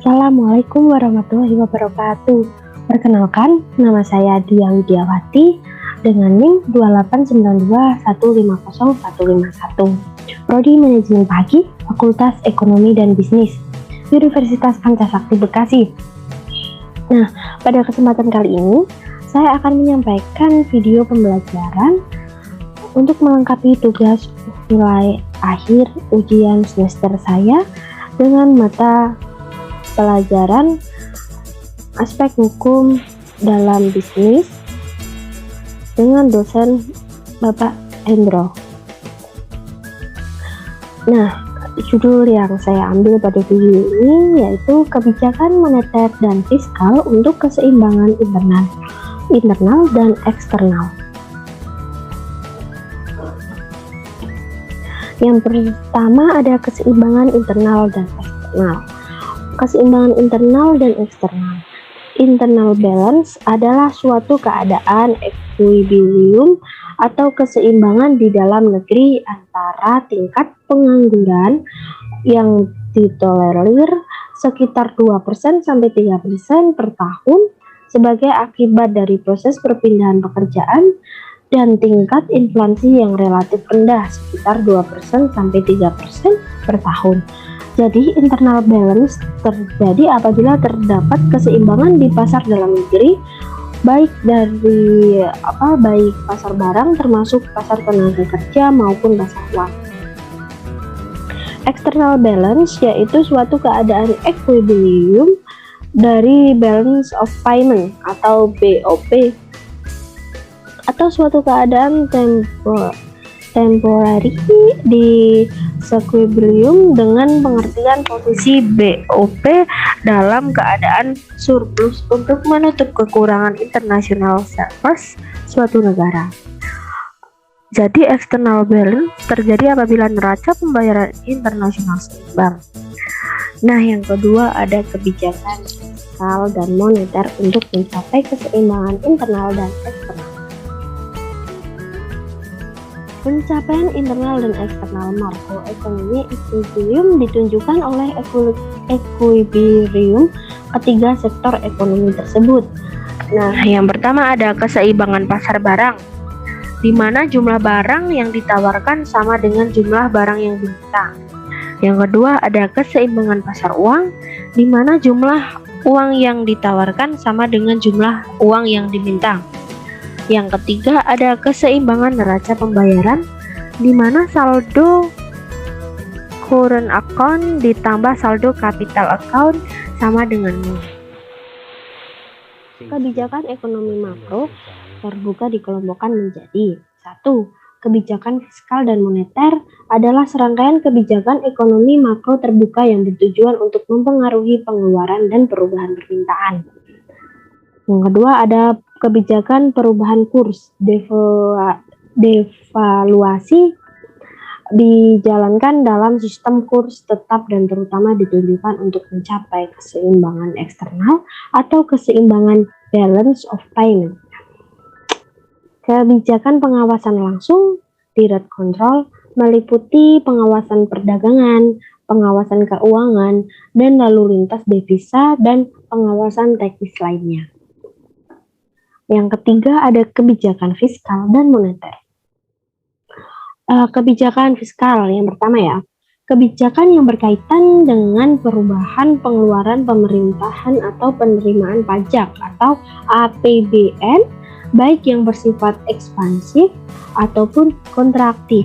Assalamualaikum warahmatullahi wabarakatuh. Perkenalkan, nama saya Dia Widiawati dengan NIM 28921504151. Prodi Manajemen Pagi, Fakultas Ekonomi dan Bisnis, Universitas Pancasakti Bekasi. Nah, pada kesempatan kali ini, saya akan menyampaikan video pembelajaran untuk melengkapi tugas nilai akhir ujian semester saya dengan mata pelajaran aspek hukum dalam bisnis dengan dosen Bapak Hendro. Nah, judul yang saya ambil pada video ini yaitu kebijakan moneter dan fiskal untuk keseimbangan internal dan eksternal. Yang pertama ada keseimbangan internal dan eksternal. Keseimbangan internal dan eksternal. Internal balance adalah suatu keadaan equilibrium atau keseimbangan di dalam negeri antara tingkat pengangguran yang ditolerir sekitar 2% sampai 3% per tahun sebagai akibat dari proses perpindahan pekerjaan dan tingkat inflasi yang relatif rendah sekitar 2% sampai 3% per tahun. Jadi internal balance terjadi apabila terdapat keseimbangan di pasar dalam negeri, baik pasar barang termasuk pasar tenaga kerja maupun pasar uang. External balance yaitu suatu keadaan equilibrium dari balance of payment atau BOP atau suatu keadaan temporary di equilibrium dengan pengertian posisi BOP dalam keadaan surplus untuk menutup kekurangan international service suatu negara. Jadi external balance terjadi apabila neraca pembayaran internasional seimbang. Nah, yang kedua ada kebijakan fiskal dan moneter untuk mencapai keseimbangan internal dan eksternal. Pencapaian internal dan eksternal makroekonomi equilibrium ditunjukkan oleh equilibrium ketiga sektor ekonomi tersebut. Nah, yang pertama ada keseimbangan pasar barang, di mana jumlah barang yang ditawarkan sama dengan jumlah barang yang diminta. Yang kedua ada keseimbangan pasar uang, di mana jumlah uang yang ditawarkan sama dengan jumlah uang yang diminta. Yang ketiga ada keseimbangan neraca pembayaran, di mana saldo current account ditambah saldo capital account sama dengan nol. Kebijakan ekonomi makro terbuka dikelompokkan menjadi 1. Kebijakan fiskal dan moneter adalah serangkaian kebijakan ekonomi makro terbuka yang bertujuan untuk mempengaruhi pengeluaran dan perubahan permintaan. Yang kedua ada kebijakan perubahan kurs, devaluasi dijalankan dalam sistem kurs tetap dan terutama ditujukan untuk mencapai keseimbangan eksternal atau keseimbangan balance of payment. Kebijakan pengawasan langsung, direct control, meliputi pengawasan perdagangan, pengawasan keuangan, dan lalu lintas devisa dan pengawasan teknis lainnya. Yang ketiga ada kebijakan fiskal dan moneter. Kebijakan fiskal yang pertama ya, kebijakan yang berkaitan dengan perubahan pengeluaran pemerintahan atau penerimaan pajak atau APBN, baik yang bersifat ekspansif ataupun kontraktif.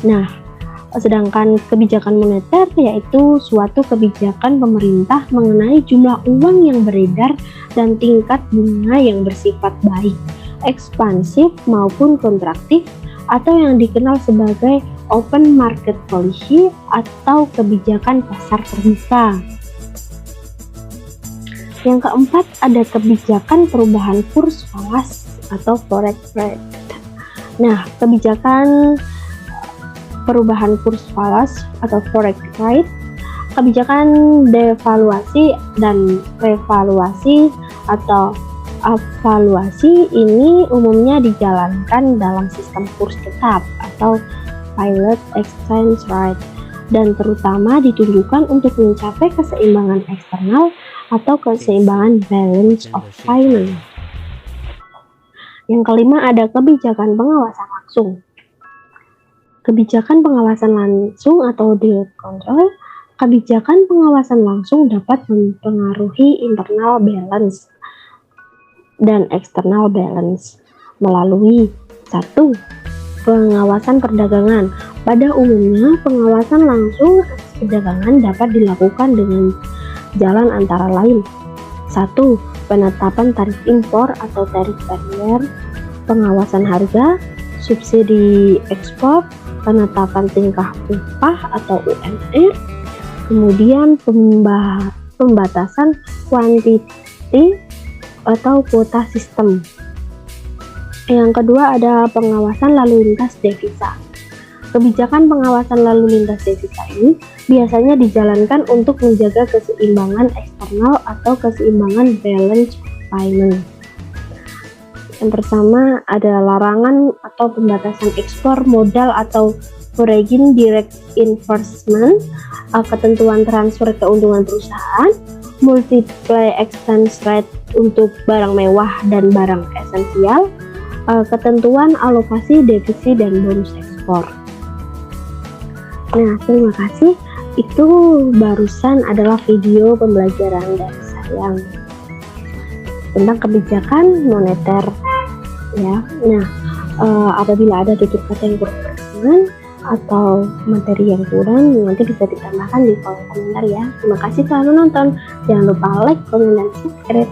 Nah, sedangkan kebijakan moneter yaitu suatu kebijakan pemerintah mengenai jumlah uang yang beredar dan tingkat bunga yang bersifat baik, ekspansif maupun kontraktif, atau yang dikenal sebagai open market policy atau kebijakan pasar terbuka. Yang keempat ada kebijakan perubahan kurs falas atau forex rate. Nah, kebijakan perubahan kurs falas atau forex rate, kebijakan devaluasi dan revaluasi atau evaluasi ini umumnya dijalankan dalam sistem kurs tetap atau pilot exchange rate dan terutama ditunjukkan untuk mencapai keseimbangan eksternal atau keseimbangan balance of payment. Yang kelima ada kebijakan pengawasan langsung. Kebijakan pengawasan langsung atau direct control. Kebijakan pengawasan langsung dapat mempengaruhi internal balance dan external balance melalui 1. Pengawasan perdagangan. Pada umumnya, pengawasan langsung perdagangan dapat dilakukan dengan jalan antara lain. 1. Penetapan tarif impor atau tarif barrier, pengawasan harga, subsidi ekspor, penetapan tingkah upah atau UMR, kemudian pembatasan kuantiti atau kuota sistem. Yang kedua ada pengawasan lalu lintas devisa. Kebijakan pengawasan lalu lintas devisa ini biasanya dijalankan untuk menjaga keseimbangan eksternal atau keseimbangan balance payment. Yang pertama ada larangan atau pembatasan ekspor modal atau foreign direct investment, ketentuan transfer keuntungan perusahaan, multiply exchange rate untuk barang mewah dan barang esensial, ketentuan alokasi devisa dan bonus ekspor. Nah, terima kasih. Itu barusan adalah video pembelajaran dari saya tentang kebijakan moneter ya. Nah, apabila ada tutur kata yang kurang berkenan atau materi yang kurang, nanti bisa ditambahkan di kolom komentar ya. Terima kasih telah menonton. Jangan lupa like, komen, dan subscribe.